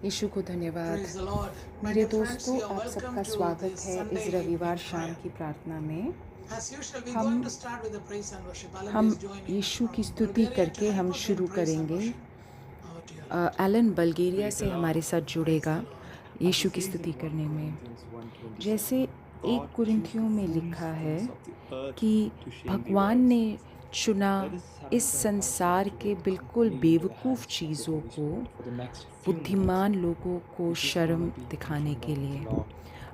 यीशु को धन्यवाद। Praise the Lord. My मेरे dear friends, दोस्तों, you are आप welcome सबका to स्वागत this है Sunday इस evening रविवार शाम prayer. की प्रार्थना में। As usual, we're going हम to start with the praise and worship. Alan हम is joining us Yeshu from की स्तुति Bulgaria to करके help हम us in शुरू praise and करेंगे। worship. Over to you, Alan. Alan Bulgaria Praise से the Lord. हमारे साथ Praise जुड़ेगा the Lord. यीशु As की it says स्तुति in 1 करने में। Corinthians 1:27, जैसे God 1 chose कुरिन्थियों the में foolish लिखा है things of the earth कि to shame the भगवान wise. ने चुना Let us इस surrender संसार ourselves के today बिल्कुल completely into the बेवकूफ़ hands of the चीज़ों Holy को Spirit for the next few minutes. बुद्धिमान लोगों को We just शर्म wanna be in दिखाने front के of the लिए। Lord.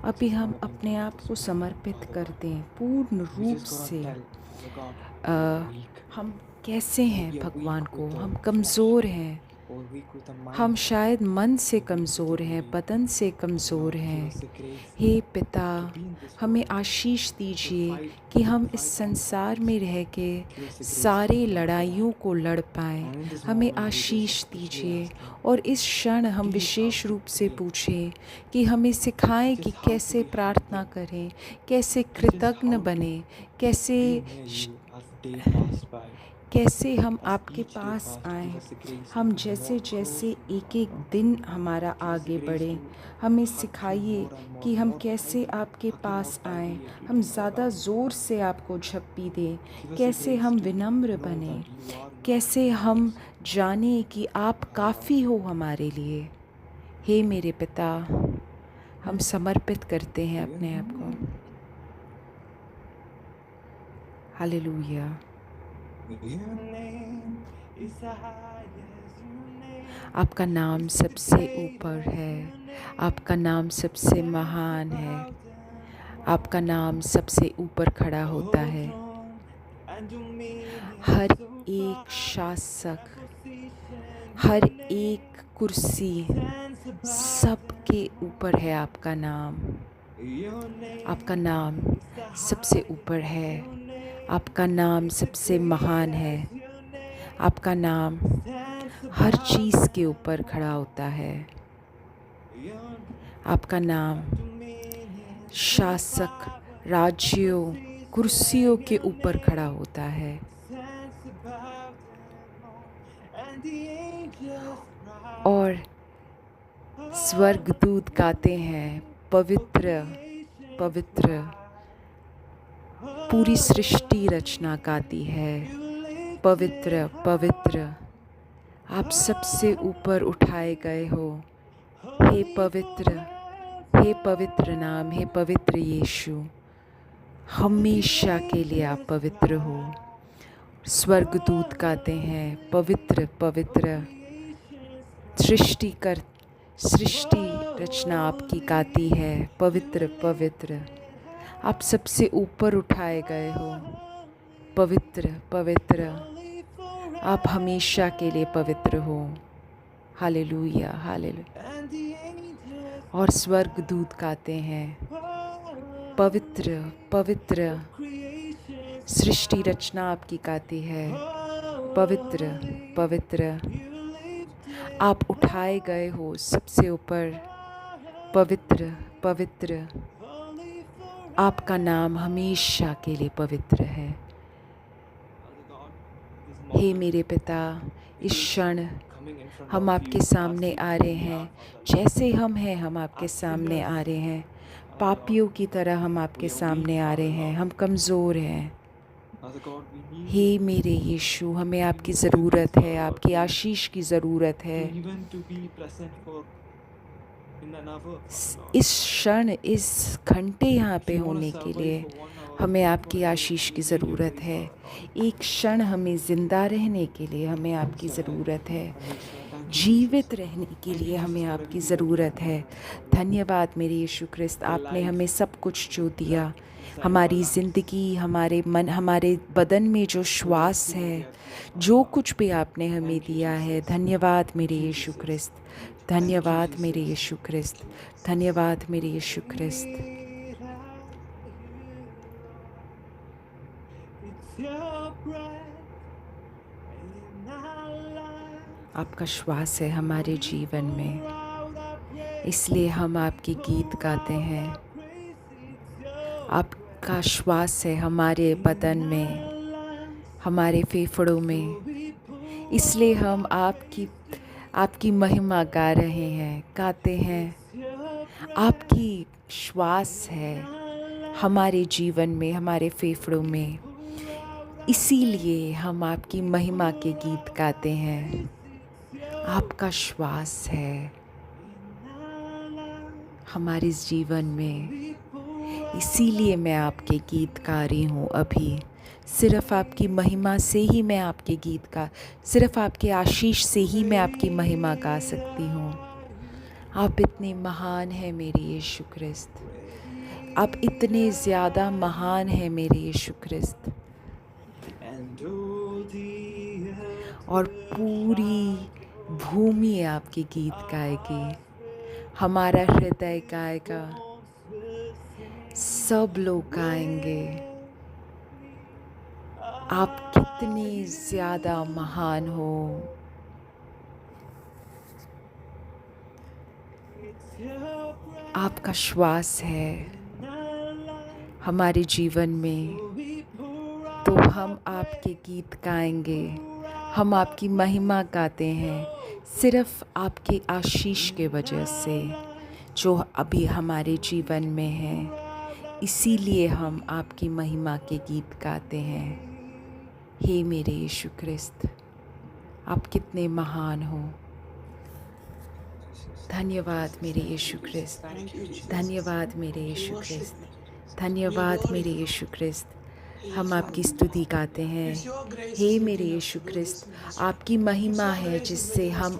अभी Just हम wanna be in अपने front of आप the को Spirit, समर्पित Father कर God. दें पूर्ण We रूप just gotta से। tell Father God, a, we are weak. हम कैसे हैं We are भगवान weak को, with हम our flesh कमज़ोर हैं। or weak with our हम mind. शायद मन से Or weak with the कमज़ोर हैं, body. बदन से But कमज़ोर Lord, give हैं। us the grace हे पिता, to be in this हमें world, आशीष to दीजिए fight कि हम इस all the संसार battles. में रह के Give us the grace, सारे Father God, for लड़ाइयों that. को लड़ पाएँ। And in this हमें moment, we just Ashish especially दीजिए asking, और इस क्षण हम teach how विशेष to रूप से pray, पूछें कि हमें सिखाएं teach कि us how to कैसे be प्रार्थना humble, करें, कैसे teach us कृतज्ञ how to बने, कैसे be near you as the day passed by. कैसे हम As आपके each day पास passed, give आएँ। us the grace to हम come more जैसे जैसे closer, एक एक दिन हमारा give us the आगे grace बढ़े, to हमें hug you सिखाइए more and more, कि हम more कैसे tightly, आपके hug you more पास आएँ, tightly every हम day, ज़्यादा Father. ज़ोर से आपको झप्पी दें, Give us the कैसे grace हम to विनम्र know बने, that you are Lord कैसे हम Jesus. जाने कि आप काफ़ी हो हमारे लिए। हे मेरे पिता, हम समर्पित करते हैं अपने आप को। हालेलुया। आपका नाम सबसे ऊपर है, आपका नाम सबसे महान है, आपका नाम सबसे ऊपर खड़ा होता है। हर एक शासक, हर एक कुर्सी, सबके ऊपर है आपका नाम। आपका नाम सबसे ऊपर है, आपका नाम सबसे महान है, आपका नाम हर चीज़ के ऊपर खड़ा होता है। आपका नाम शासक, राज्यों, कुर्सियों के ऊपर खड़ा होता है। और स्वर्गदूत गाते हैं, पवित्र पवित्र। पूरी सृष्टि रचना गाती है, पवित्र पवित्र। आप सबसे ऊपर उठाए गए हो, हे पवित्र, हे पवित्र नाम, हे पवित्र यीशु। हमेशा के लिए आप पवित्र हो। स्वर्गदूत गाते हैं, पवित्र पवित्र। सृष्टि रचना आपकी गाती है, पवित्र पवित्र। आप सबसे ऊपर उठाए गए हो, पवित्र पवित्र। आप हमेशा के लिए पवित्र हो। Hallelujah hallelujah. और स्वर्गदूत गाते हैं, पवित्र पवित्र। सृष्टि रचना आपकी गाती है, पवित्र पवित्र। आप उठाए गए हो सबसे ऊपर, पवित्र पवित्र। आपका नाम हमेशा के लिए पवित्र है। हे मेरे पिता, इस क्षण हम आपके सामने आ रहे हैं, जैसे हम हैं हम आपके सामने आ रहे हैं। पापियों की तरह हम आपके सामने आ रहे हैं, हम कमज़ोर हैं। हे मेरे यीशु, हमें आपकी ज़रूरत है, आपकी आशीष की ज़रूरत है। इस क्षण, इस घंटे यहाँ पे होने के लिए हमें आपकी आशीष की ज़रूरत है। एक क्षण हमें ज़िंदा रहने के लिए हमें आपकी ज़रूरत है, जीवित रहने के लिए हमें आपकी ज़रूरत है। धन्यवाद मेरे यीशु ख्रिस्त, आपने हमें सब कुछ जो दिया, हमारी ज़िंदगी, हमारे मन, हमारे बदन में जो श्वास है, जो कुछ भी आपने हमें दिया है। धन्यवाद मेरे यीशु ख्रिस्त, धन्यवाद मेरे यीशु ख्रिस्त, धन्यवाद मेरे यीशु ख्रिस्त। आपका श्वास है हमारे जीवन में, इसलिए हम आपके गीत गाते हैं। आपका श्वास है हमारे बदन में, हमारे फेफड़ों में, इसलिए हम आपकी महिमा गा रहे हैं, गाते हैं। आपकी श्वास है हमारे जीवन में, हमारे फेफड़ों में, इसीलिए हम आपकी महिमा के गीत गाते हैं। आपका श्वास है हमारे इस जीवन में, इसीलिए मैं आपके गीत गा रही हूँ अभी। सिर्फ़ आपकी महिमा से ही मैं आपके गीत का, सिर्फ़ आपके आशीष से ही मैं आपकी महिमा गा सकती हूँ। आप इतने महान हैं मेरे यीशु ख्रिस्त, आप इतने ज़्यादा महान हैं मेरे यीशु ख्रिस्त। And all the earth और पूरी भूमि आपके गीत गाएगी, हमारा हृदय गाएगा, सब लोग गाएंगे। आप कितने ज़्यादा महान हो। आपका श्वास है हमारे जीवन में, तो हम आपके गीत गाएंगे, हम आपकी महिमा गाते हैं सिर्फ़ आपके आशीष के वजह से जो अभी हमारे जीवन में है। इसीलिए हम आपकी महिमा के गीत गाते हैं। हे मेरे यीशु ख्रिस्त, आप कितने महान हो। धन्यवाद मेरे यीशु ख्रिस्त, धन्यवाद मेरे यीशु ख्रिस्त, धन्यवाद मेरे यीशु ख्रिस्त। हम आपकी स्तुति गाते हैं। हे मेरे यीशु ख्रिस्त, आपकी महिमा है जिससे हम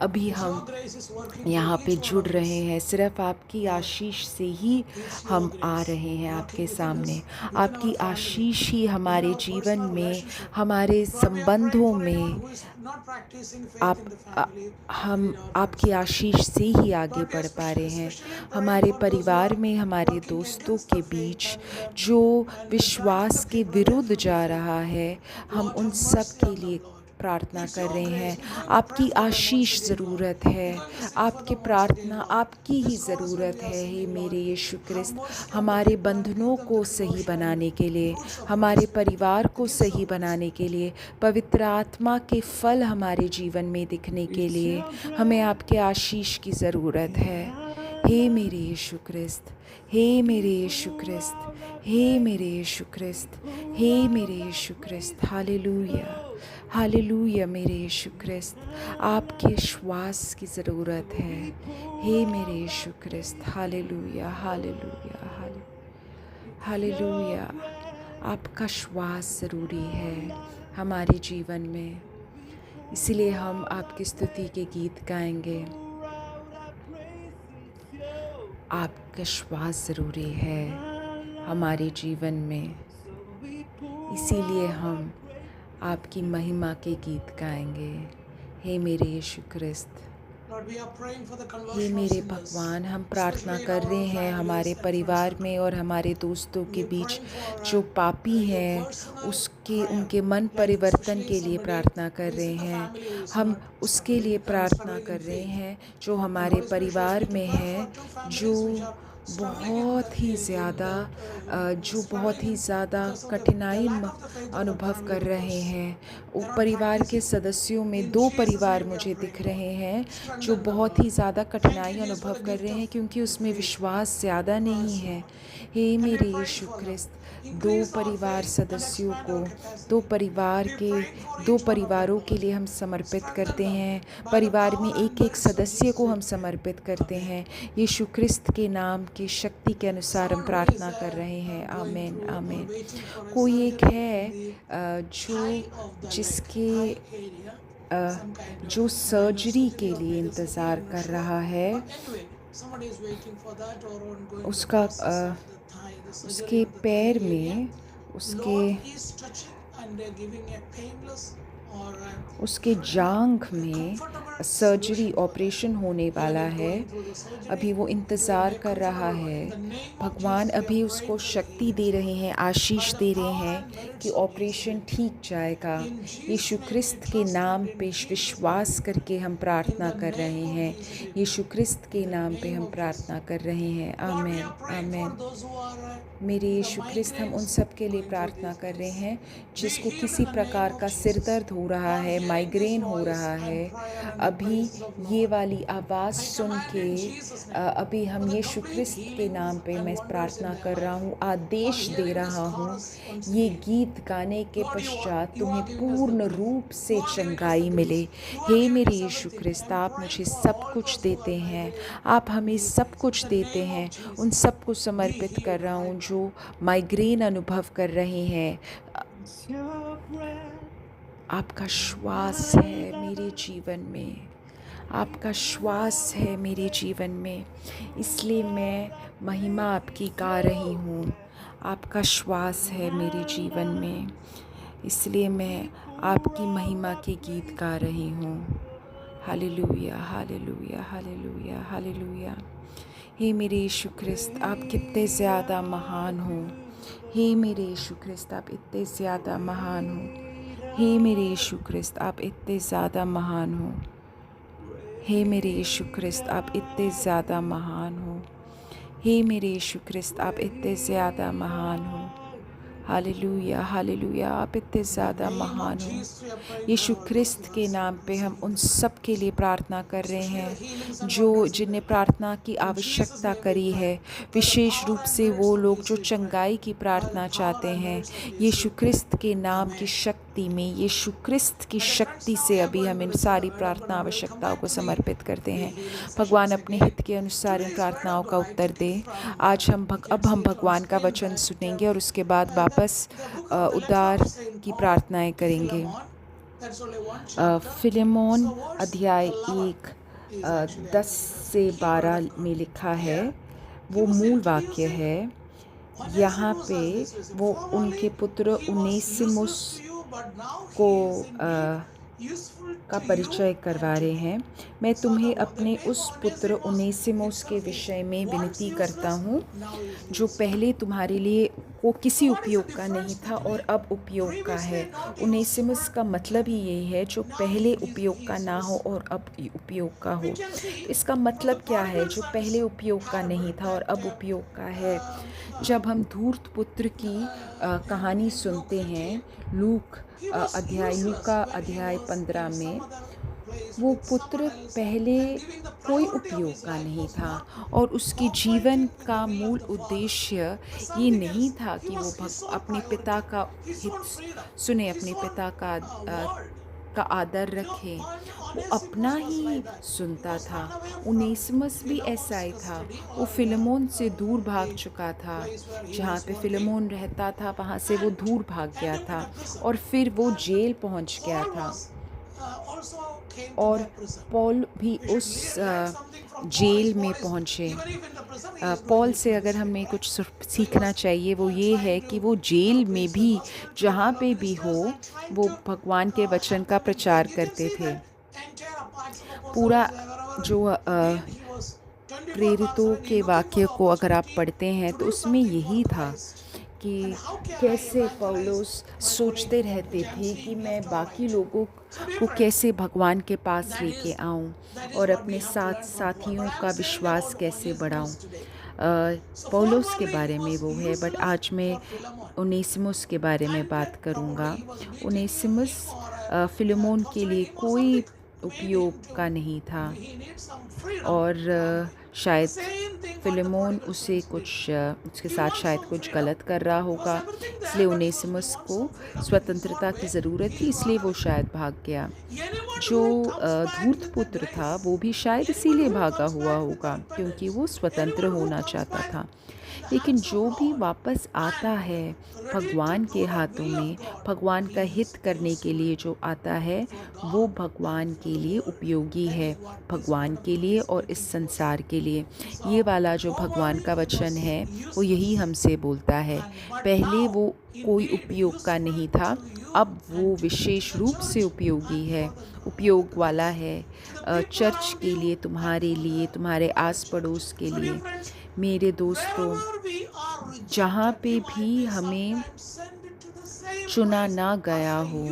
अभी हम यहाँ पे जुड़ रहे हैं। सिर्फ़ आपकी आशीष से ही हम आ रहे हैं आपके सामने। आपकी आशीष ही हमारे जीवन में, हमारे संबंधों में, हम आपकी आशीष से ही आगे बढ़ पा रहे हैं। हमारे परिवार में, हमारे दोस्तों के बीच जो विश्वास के विरुद्ध जा रहा है, हम उन सब के लिए प्रार्थना कर रहे हैं। आपकी आशीष ज़रूरत है, आपकी प्रार्थना आपकी ही ज़रूरत है। हे मेरे यीशु ख्रिस्त, हमारे बंधनों को सही बनाने के लिए, हमारे परिवार को सही बनाने के लिए, पवित्र आत्मा के फल हमारे जीवन में दिखने के लिए हमें आपके आशीष की ज़रूरत है। हे मेरे यीशु ख्रिस्त, हे मेरे यीशु ख्रिस्त, हे मेरे यीशु ख्रिस्त, हे मेरे यीशु ख्रिस्त। हालेलुया, हालेलुया मेरे यीशु ख्रिस्त, आपके श्वास की ज़रूरत है। हे मेरे यीशु ख्रिस्त, हालेलुया, हालेलुया, हालेलुया। आपका श्वास ज़रूरी है हमारे जीवन में, इसलिए हम आपकी स्तुति के गीत गाएंगे। आपका श्वास ज़रूरी है हमारे जीवन में, इसीलिए हम आपकी महिमा के गीत गाएंगे। हे मेरे यीशु ख्रिस्त, हे मेरे भगवान, हम प्रार्थना कर रहे हैं हमारे परिवार में और हमारे दोस्तों के बीच जो पापी हैं उनके मन परिवर्तन के लिए प्रार्थना कर रहे हैं। हम उसके लिए प्रार्थना कर रहे हैं जो हमारे परिवार में है, जो बहुत ही ज़्यादा कठिनाई अनुभव कर रहे हैं। वो परिवार के सदस्यों में 2 परिवार मुझे दिख रहे हैं जो बहुत ही ज़्यादा कठिनाई अनुभव कर रहे हैं क्योंकि उसमें विश्वास ज़्यादा नहीं है। हे मेरे यीशु ख्रिस्त, 2 परिवार सदस्यों को, 2 परिवारों के लिए हम समर्पित करते हैं। परिवार में एक सदस्य को हम समर्पित करते हैं। यीशु ख्रिस्त के नाम की शक्ति के अनुसार हम प्रार्थना कर रहे हैं। आमीन, आमीन। कोई एक है जो सर्जरी के लिए इंतज़ार कर रहा है। उसके पैर में, उसके जांघ में सर्जरी, ऑपरेशन होने वाला है। अभी वो इंतज़ार कर रहा है। भगवान अभी उसको शक्ति दे रहे हैं, आशीष दे रहे हैं कि ऑपरेशन ठीक जाएगा। यीशु ख्रिस्त के नाम पे विश्वास करके हम प्रार्थना कर रहे हैं। यीशु ख्रिस्त के नाम पे हम प्रार्थना कर रहे हैं। आमीन, आमीन। मेरे यीशु ख्रिस्त, हम उन सब के लिए प्रार्थना कर रहे हैं जिसको किसी प्रकार का सिर दर्द हो रहा है, माइग्रेन हो रहा है। अभी ये वाली आवाज़ सुन के अभी हम यीशु ख्रिस्त के नाम पे मैं प्रार्थना कर रहा हूँ, आदेश दे रहा हूँ, ये गीत गाने के पश्चात तुम्हें पूर्ण रूप से चंगाई मिले। हे मेरे यीशु ख्रिस्त, आप मुझे सब कुछ देते हैं, आप हमें सब कुछ देते हैं। उन सबको समर्पित कर रहा हूँ जो माइग्रेन अनुभव कर रहे हैं। It's your breath आपका श्वास I है मेरे जीवन में, आपका श्वास है मेरे जीवन में, इसलिए मैं महिमा आपकी गा रही हूँ। आपका श्वास है मेरे जीवन में, इसलिए मैं आपकी महिमा के गीत गा रही हूँ। Hallelujah, hallelujah, hallelujah, hallelujah. हे मेरे यीशु ख्रिस्त, आप कितने ज़्यादा महान हो। हे मेरे यीशु ख्रिस्त, आप इतने ज़्यादा महान हो। हे मेरे यीशु ख्रिस्त, आप इतने ज़्यादा महान हो। हे मेरे यीशु ख्रिस्त, आप इतने ज़्यादा महान हो। हे मेरे यीशु ख्रिस्त, आप इतने ज़्यादा महान हो। हालेलुया, हालेलुया, आप इतने ज़्यादा महान हो। यीशु ख्रिस्त के नाम पे हम उन सब के लिए प्रार्थना कर रहे हैं जो जिन्हें प्रार्थना की आवश्यकता करी है, विशेष रूप से वो लोग जो चंगाई की प्रार्थना चाहते हैं। यीशु ख्रिस्त के नाम की शक्ति में, यीशु ख्रिस्त की शक्ति से अभी हम इन सारी प्रार्थना आवश्यकताओं को समर्पित करते हैं। भगवान अपने हित के अनुसार इन प्रार्थनाओं का उत्तर दे। आज अब हम भगवान का वचन सुनेंगे और उसके बाद वापस उद्धार की प्रार्थनाएं करेंगे। फिलेमोन अध्याय 1 10 से 12 में लिखा है, वो मूल वाक्य है। यहाँ पे वो उनके पुत्र उनेसिमुस को का परिचय करवा रहे हैं। मैं तुम्हें अपने उस पुत्र उनेसिमुस के विषय में विनती करता हूँ जो पहले तुम्हारे लिए वो किसी उपयोग का नहीं था और अब उपयोग का है। उनेसिमुस का मतलब ही यही है, जो पहले उपयोग का ना हो और अब उपयोग का हो। इसका मतलब क्या है? जो पहले उपयोग का नहीं था और अब उपयोग का है। जब हम धूर्त पुत्र की कहानी सुनते हैं लूका अध्याय 15 में, वो पुत्र पहले कोई उपयोग का नहीं था और उसके जीवन का मूल उद्देश्य ये नहीं था कि वो अपने पिता का हित सुने, अपने पिता का आदर रखे। वो अपना ही सुनता था। उनेसिमुस भी ऐसा ही था। वो फिलेमोन से दूर भाग चुका था। जहाँ पे फिलेमोन रहता था वहाँ से वो दूर भाग गया था और फिर वो जेल पहुँच गया था। और पौल भी उस जेल में पहुँचे। पौल से अगर हमें कुछ सीखना चाहिए वो ये है कि वो जेल में भी जहाँ पे भी हो वो भगवान के वचन का प्रचार करते थे। पूरा जो प्रेरितों के वाक्य को अगर आप पढ़ते हैं तो उसमें यही था कि कैसे पौलुस सोचते रहते थे कि मैं बाकी लोगों को कैसे भगवान के पास लेके आऊं और अपने साथियों का विश्वास कैसे बढ़ाऊं। पौलुस के बारे में वो है, बट आज मैं उनेसिमुस के बारे में बात करूंगा। उनेसिमुस फिलेमोन के लिए कोई उपयोग का नहीं था और शायद फिलेमोन उसके साथ शायद कुछ गलत कर रहा होगा, इसलिए उनेसिमुस को स्वतंत्रता की ज़रूरत थी, इसलिए वो शायद भाग गया। जो धूर्त पुत्र था वो भी शायद इसीलिए भागा हुआ होगा क्योंकि वो स्वतंत्र होना चाहता था। लेकिन जो भी वापस आता है भगवान के हाथों में, भगवान का हित करने के लिए जो आता है, वो भगवान के लिए उपयोगी है, भगवान के लिए और इस संसार के लिए। ये वाला जो भगवान का वचन है वो यही हमसे बोलता है। पहले वो कोई उपयोग का नहीं था, अब वो विशेष रूप से उपयोगी है, उपयोग वाला है चर्च के लिए, तुम्हारे आस पड़ोस के लिए। मेरे दोस्तों, जहाँ पे भी हमें चुना ना गया हो,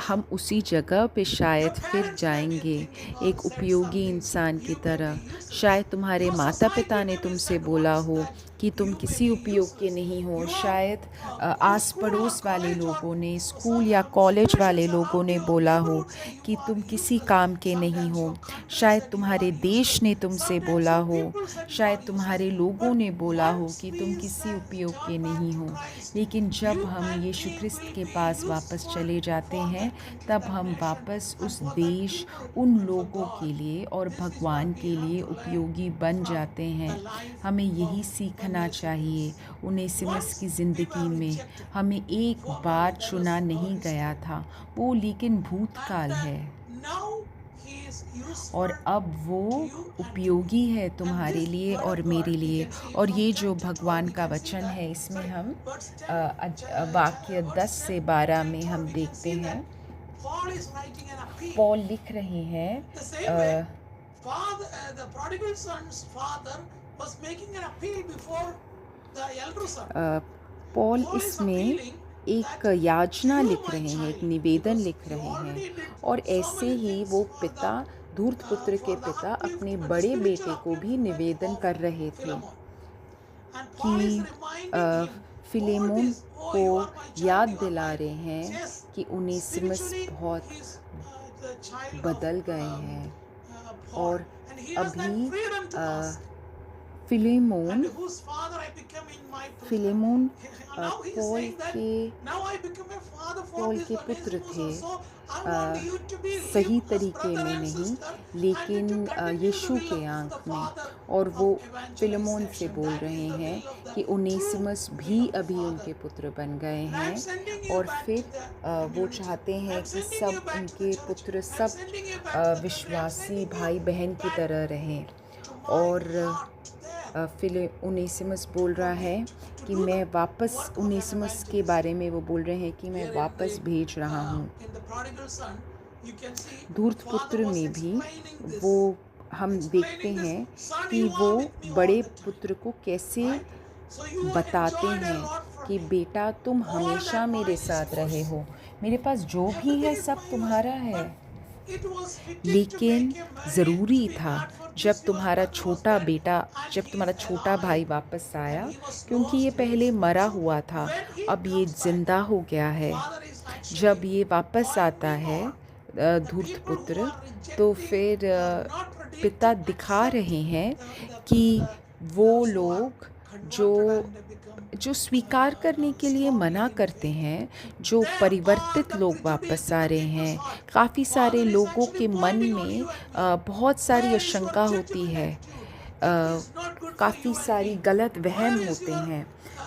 हम उसी जगह पे शायद फिर जाएंगे, एक उपयोगी इंसान की तरह। शायद तुम्हारे माता पिता ने तुमसे बोला हो कि तुम किसी उपयोग के नहीं हो। शायद आस पड़ोस वाले लोगों ने, स्कूल या कॉलेज वाले लोगों ने बोला हो कि तुम किसी काम के नहीं हो। शायद तुम्हारे देश ने तुमसे बोला हो, शायद तुम्हारे लोगों ने बोला हो कि तुम किसी उपयोग के नहीं हो। लेकिन जब हम यीशु ख्रिस्त के पास वापस चले जाते हैं, तब हम वापस उस देश, उन लोगों के लिए और भगवान के लिए उपयोगी बन जाते हैं। हमें यही सीखना चाहिए। उनेसिमस की ज़िंदगी में हमें एक बार चुना नहीं गया था, वो लेकिन भूतकाल है और अब वो उपयोगी है तुम्हारे लिए और मेरे लिए। और ये जो भगवान का वचन है, इसमें हम वाक्य 10 से 12 में हम देखते हैं, पॉल लिख रहे हैं, पॉल इसमें एक याचना लिख रहे हैं, एक निवेदन लिख रहे हैं। और ऐसे ही वो पिता, धूर्त पुत्र के पिता, अपने बड़े बेटे को भी निवेदन कर रहे थे कि फिलेमोन को याद दिला रहे हैं कि उनेसिमस बहुत बदल गए हैं और अभी फिलेमोन पॉल के पुत्र थे, सही तरीके में नहीं, लेकिन यीशु के आँख में। और वो फिलेमोन से बोल रहे हैं कि उनेसिमस भी अभी उनके पुत्र बन गए हैं और फिर वो चाहते हैं कि सब उनके पुत्र सब विश्वासी भाई बहन की तरह रहें। और उनेसिमस बोल रहा है कि मैं वापस, उनेसिमस के बारे में वो बोल रहे हैं कि मैं वापस भेज रहा हूँ। धूर्त पुत्र में भी वो हम देखते हैं कि वो बड़े पुत्र को कैसे बताते हैं कि बेटा तुम हमेशा मेरे साथ रहे हो, मेरे पास जो भी है सब तुम्हारा है। लेकिन ज़रूरी था जब तुम्हारा छोटा भाई वापस आया, क्योंकि ये पहले मरा हुआ था, अब ये ज़िंदा हो गया है। जब ये वापस आता है धूर्त पुत्र, तो फिर पिता दिखा रहे हैं कि वो लोग जो स्वीकार करने के लिए मना करते हैं, जो परिवर्तित लोग वापस आ रहे हैं। काफ़ी सारे लोगों के मन में बहुत सारी आशंका होती है, काफ़ी सारी गलत वहम होते हैं।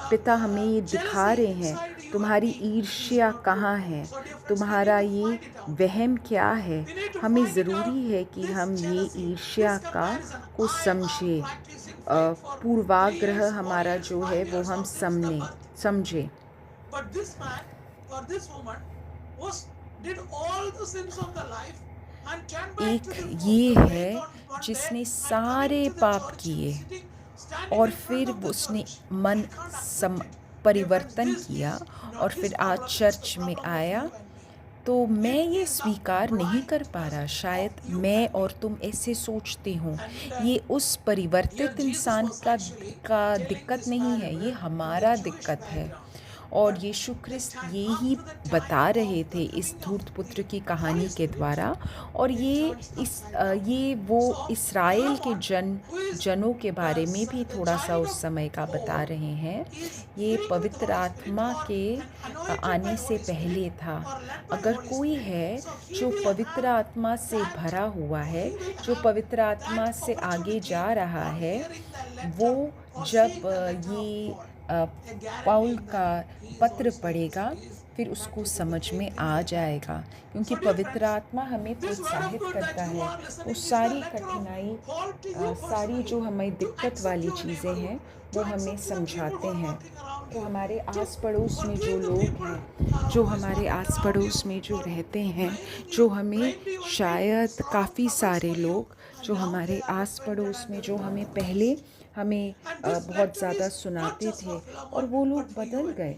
पिता हमें ये दिखा रहे हैं, तुम्हारी ईर्ष्या कहाँ है, तुम्हारा ये वहम क्या है। हमें ज़रूरी है कि हम ये ईर्ष्या को समझें, पूर्वाग्रह हमारा जो है वो हम समझें। एक ये है जिसने सारे पाप किए और फिर उसने परिवर्तन किया और फिर आज चर्च में आया। तो मैं ये स्वीकार नहीं कर पा रहा। शायद मैं और तुम ऐसे सोचते हो, ये उस परिवर्तित इंसान का दिक्कत नहीं है, ये हमारा दिक्कत है। और यीशु ख्रिस्त ये ही बता रहे थे इस धूर्त पुत्र की कहानी के द्वारा। और ये वो इस्राएल के जनों के बारे में भी थोड़ा सा उस समय का बता रहे हैं। ये पवित्र आत्मा के आने से पहले था। अगर कोई है जो पवित्र आत्मा से भरा हुआ है, जो पवित्र आत्मा से आगे जा रहा है, वो जब ये पौल का पत्र पढ़ेगा फिर उसको समझ में आ जाएगा, क्योंकि पवित्र आत्मा हमें प्रोत्साहित करता है। वो सारी कठिनाई, सारी जो हमें दिक्कत वाली चीज़ें हैं वो हमें समझाते हैं। तो हमारे आस पड़ोस में जो लोग हैं, जो हमारे आस पड़ोस में जो रहते हैं, जो हमें शायद काफ़ी सारे लोग जो हमारे आस पड़ोस में जो पहले हमें बहुत ज़्यादा सुनाते थे और वो लोग बदल गए।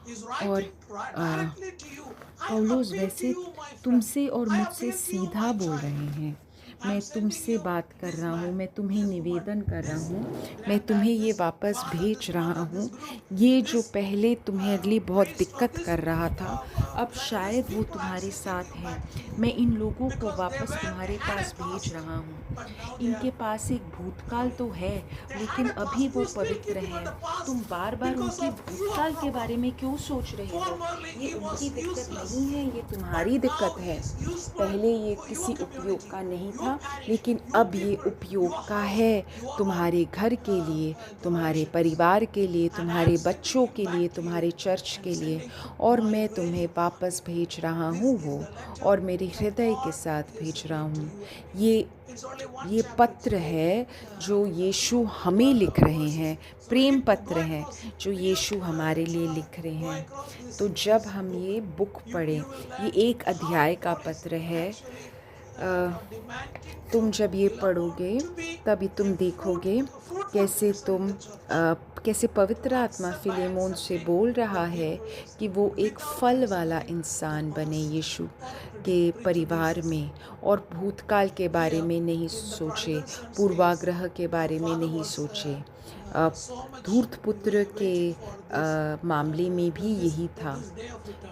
He's और writing a, directly to you. I पौलुस appeal to वैसे you, my friend. तुमसे और I मुझसे appeal to you, सीधा my बोल child. रहे हैं। I'm मैं sending तुमसे you बात कर this रहा हूँ, man, मैं तुम्हें this woman, निवेदन कर रहा this हूँ, मैं तुम्हें granddad, ये this वापस father, भेज this रहा mother, हूँ। this group, ये जो this पहले तुम्हें लिए बहुत priest or दिक्कत this कर रहा था, अब these शायद वो people I'm तुम्हारे sending साथ you है। back to you. मैं इन लोगों को Because they वापस were, they तुम्हारे had पास a भेज past, रहा हूँ। but now they इनके are पास एक भूतकाल तो है, they had लेकिन a अभी past. वो You still पवित्र keeping on हैं। the past तुम बार बार because उनके of your भूतकाल के बारे problem. में क्यों सोच रहे हो? Formerly ये he उनकी was दिक्कत useless, नहीं है, ये but तुम्हारी now दिक्कत he है। is useful पहले ये for your किसी उपयोग community, का नहीं your था, parish, लेकिन your अब ये people, your उपयोग का house, है। your तुम्हारे घर के लिए, तुम्हारे generations. परिवार के लिए, And I तुम्हारे am sending बच्चों him के back लिए, to you. तुम्हारे चर्च I'm के लिए, sending और my मैं way तुम्हें to you. वापस भेज रहा This हूँ is वो, the letter और मेरे that हृदय के God साथ is भेज रहा sending to हूँ। you and me. ये It's only one ये chapter. It's पत्र only है जो यीशु हमें one लिख रहे verses. हैं, So we Prem need to go पत्र है across. जो We have यीशु to हमारे लिए लिख रहे go हैं। across तो this जब this हम book. ये बुक You पढ़ें, will ये learn एक how अध्याय का God is पत्र है। actually demanding तुम you जब ये belong पढ़ोगे, to be तभी तुम a देखोगे fruitful कैसे person in तुम the church. कैसे पवित्र Not आत्मा by फिलेमोन से accepting बोल the रहा है Hebrews कि वो एक without फल वाला accepting इंसान the बने past यीशु or के परिवार prejudices. में, और भूतकाल के बारे Here में नहीं in the सोचे, prodigal son's case, पूर्वाग्रह के the बारे में father नहीं was सोचे। so much धूर्त पुत्र के waiting for this मामले में भी यही था। this day of return.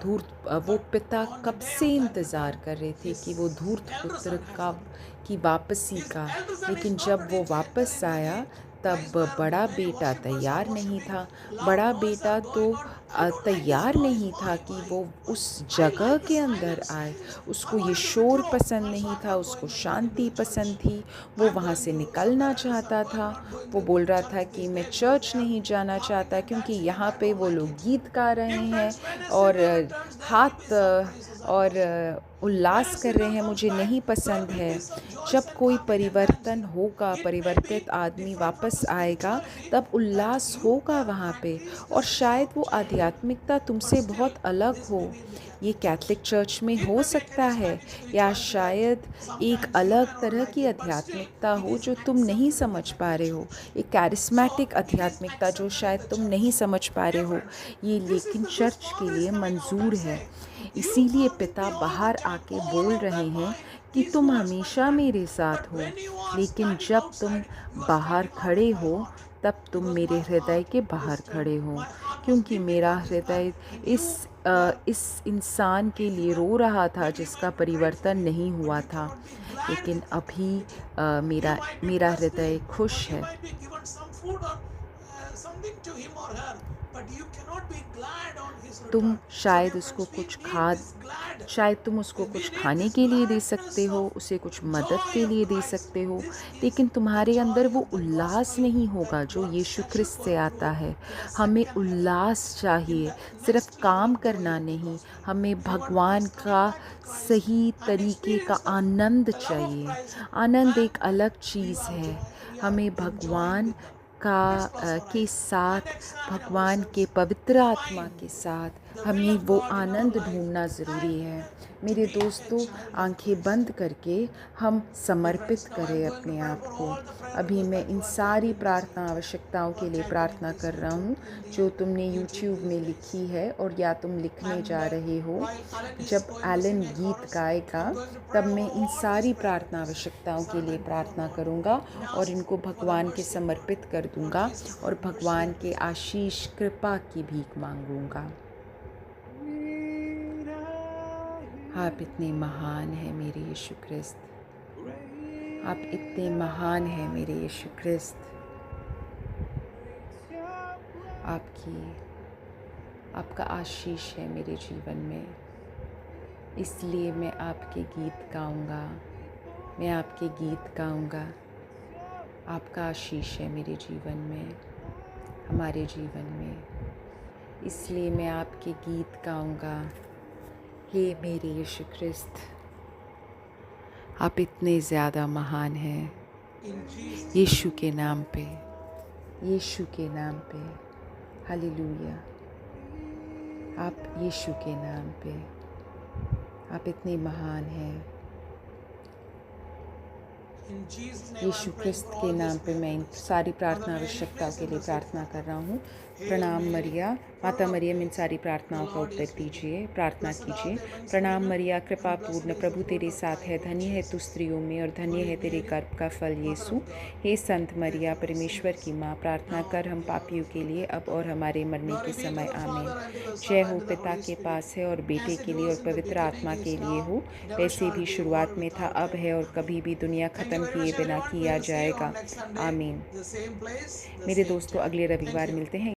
वो But पिता on the कब day से of that इंतज़ार return, कर रहे थे his कि वो धूर्त elder पुत्र son has का come. की वापसी His का, elder son is लेकिन not जब ready वो to enter वापस into आया the तब place where बड़ा many बेटा worshippers are तैयार नहीं worshiping. था। Loud बड़ा noise बेटा are तो going on. I don't like this तैयार noise. नहीं था कि Why? वो उस I जगह like the के अंदर silence. आए। I उसको ये want to शोर withdraw. पसंद So नहीं I'm था, not उसको going back into Shanti the church. पसंद थी। वो I'm वहाँ going से to निकलना somewhere else. चाहता Why I'm था। not going वो to बोल रहा था church कि these मैं days? Because church they are नहीं जाना humming चाहता, and क्योंकि dancing and यहाँ I पे don't वो like लोग it. गीत गा रहे Dear हैं friends, when a और sinner returns, there will be हाथ some praises and और worship. When उल्लास a कर रहे sinner हैं, comes मुझे back, नहीं there पसंद will है। be some joys जब and कोई clapping and परिवर्तन dancing. होगा, It may be परिवर्तित आदमी different from वापस the आएगा, spirituality तब that उल्लास you होगा have वहाँ पे, practiced और since शायद your वो childhood. आध्यात्मिकता But तुमसे still, बहुत अलग this हो। may be in the ये Catholic Church. कैथलिक चर्च में It हो may be a सकता है, charismatic या spirituality that शायद एक sometimes you may अलग not तरह like की it, but still, आध्यात्मिकता it हो is जो तुम नहीं accepted in the समझ पा Catholic रहे हो, Church. एक So कैरिस्मेटिक it is आध्यात्मिकता जो accepted in शायद the तुम नहीं church. समझ पा रहे Dear हो, friends, ये this is लेकिन this चर्च के father is लिए coming out मंजूर and है। saying, "You इसीलिए are with पिता me all the बाहर time, आके all बोल of रहे that हैं by कि His तुम words, my हमेशा friend. मेरे साथ But हो, when you are लेकिन standing जब तुम outside, you are बाहर standing out of खड़े my हो, heart." तब तुम Because मेरे my हृदय heart के is बाहर खड़े standing. हो, My heart was क्योंकि weeping मेरा on this man, हृदय and you were इस इंसान के लिए रो रहा था maybe जिसका even prayed for परिवर्तन him, नहीं but हुआ you था। cannot be glad लेकिन with him. अभी With him. You मेरा might be मेरा blessed हृदय him, or खुश you है। might be given some food or something to him or her, but you cannot be glad on his तुम return. So, शायद dear उसको friends, we कुछ need खा this glad. शायद तुम उसको We कुछ need खाने this के लिए दे gladness सकते हो, of उसे कुछ मदद joy के of लिए दे Christ. सकते हो, This is लेकिन the तुम्हारे अंदर joy वो of the उल्लास gospel नहीं that होगा जो works Yeshu actually Christ for से आता growth है। in the हमें second level. उल्लास In चाहिए, the सिर्फ next level काम of joy करना of the नहीं, gospel. हमें If you want भगवान Christ, coming का back to Christ सही and तरीके का experience the Anand love of चाहिए। Christ, आनंद man, एक अलग we चीज़ are है। joy, we are हमें enjoying भगवान with them. का Let's close our के eyes and साथ, examine भगवान के ourselves पवित्र to आत्मा find के साथ the will हमें of वो God in our Anand life ढूँढना and ज़रूरी है। to मेरे be a दोस्तों, child of आंखें Christ. बंद करके हम Dear समर्पित friends, now I'm करें going to अपने pray आप for को। all the prayer अभी requests मैं that in you have typed सारी in this प्रार्थना आवश्यकताओं or के लिए typed in प्रार्थना this कर रहा हूँ in the जो तुमने YouTube YouTube these में days. लिखी है और या तुम लिखने And जा रहे हो। while Alan is जब going to Alan sing a गीत chorus, गाएगा, I'm going to pray तब over मैं इन all these सारी prayer प्रार्थना requests. आवश्यकताओं के लिए Submit before प्रार्थना God करूँगा and और ask इनको for the भगवान के mercy of God. समर्पित कर Lord दूँगा Jesus, have और mercy भगवान on के this. आशीष कृपा की भीख मांगूँगा। Great are you, आप इतने महान हैं मेरे यीशु ख्रिस्त, आप great इतने महान हैं मेरे यीशु ख्रिस्त। is your praise. आपका आशीष है मेरे जीवन में, इसलिए मैं आपके गीत गाऊंगा, मैं आपके गीत गाऊंगा। आपका आशीष है मेरे जीवन में, हमारे जीवन में, इसलिए मैं आपके गीत गाऊंगा। हे मेरे यीशु ख्रिस्त, आप इतने ज़्यादा महान हैं। In Jesus' यीशु के नाम पे, यीशु के नाम पे, हालेलुया। आप यीशु के नाम पे, आप इतने महान हैं। in Jesus' name Yeshu I'm praying Christ for के all नाम these पे मैं इन prayer सारी requests. प्रार्थना Father, may we आवश्यकताओं place के in लिए the प्रार्थना कर रहा हूँ। प्रणाम मरिया, माता मरियम इन सारी प्रार्थनाओं का उत्तर दीजिए, प्रार्थना कीजिए। प्रणाम मरिया, कृपा पूर्ण, प्रभु तेरे साथ है, धन्य है तू स्त्रियों में और धन्य है तेरे गर्भ का फल यीशु। हे संत मरिया, परमेश्वर की माँ, प्रार्थना कर हम पापियों के लिए अब और हमारे मरने के समय आमीन। जय हो पिता के पास है और बेटे के लिए और पवित्र आत्मा के लिए हो, वैसे भी शुरुआत में था, अब है और कभी भी दुनिया ख़त्म किए बिना किया जाएगा, आमीन। मेरे दोस्तों, अगले रविवार मिलते हैं।